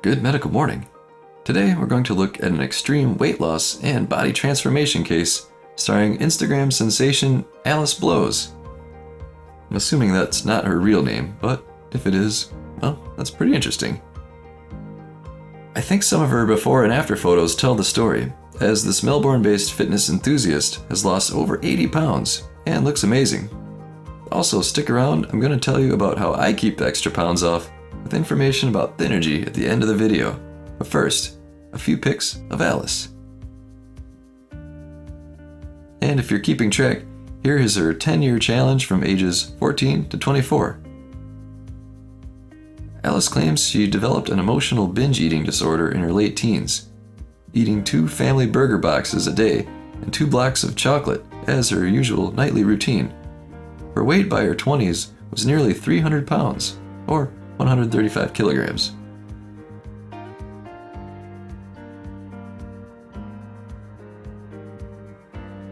Good medical morning. Today we're going to look at an extreme weight loss and body transformation case starring Instagram sensation Alice Blows. I'm assuming that's not her real name, but if it is, well, that's pretty interesting. I think some of her before and after photos tell the story, as this Melbourne-based fitness enthusiast has lost over 80 pounds and looks amazing. Also, stick around, I'm going to tell you about how I keep the extra pounds off with information about Thynergy at the end of the video. But first, a few pics of Alice. And if you're keeping track, here is her 10-year challenge from ages 14 to 24. Alice claims she developed an emotional binge eating disorder in her late teens, eating 2 family burger boxes a day and 2 blocks of chocolate as her usual nightly routine. Her weight by her 20s was nearly 300 pounds, or 135 kilograms.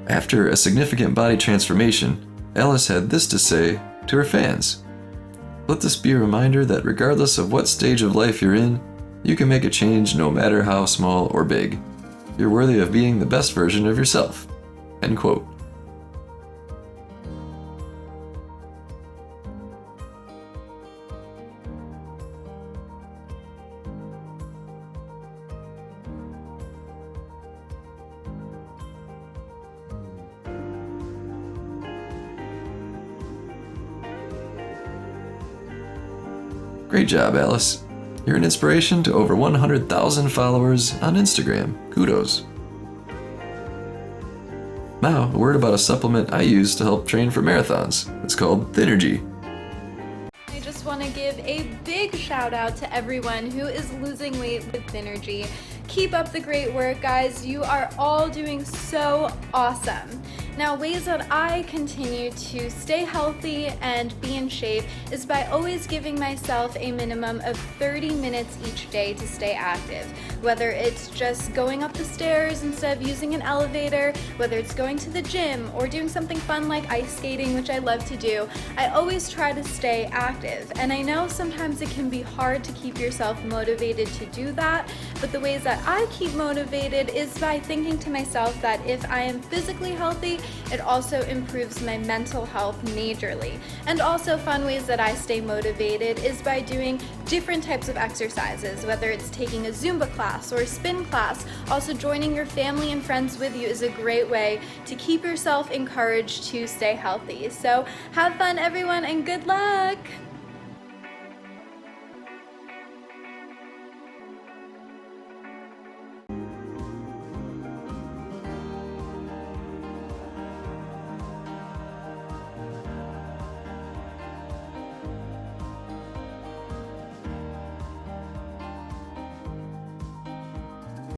After a significant body transformation, Alice had this to say to her fans. Let this be a reminder that regardless of what stage of life you're in, you can make a change no matter how small or big. You're worthy of being the best version of yourself. End quote. Great job, Alice. You're an inspiration to over 100,000 followers on Instagram. Kudos. Now, a word about a supplement I use to help train for marathons. It's called Thynergy. I just want to give a big shout out to everyone who is losing weight with Thynergy. Keep up the great work, guys. You are all doing so awesome. Now, ways that I continue to stay healthy and be in shape is by always giving myself a minimum of 30 minutes each day to stay active. Whether it's just going up the stairs instead of using an elevator, whether it's going to the gym or doing something fun like ice skating, which I love to do, I always try to stay active. And I know sometimes it can be hard to keep yourself motivated to do that, but the ways that I keep motivated is by thinking to myself that if I am physically healthy, it also improves my mental health majorly. And also, fun ways that I stay motivated is by doing different types of exercises, whether it's taking a Zumba class or a spin class. Also, joining your family and friends with you is a great way to keep yourself encouraged to stay healthy. So have fun, everyone, and good luck!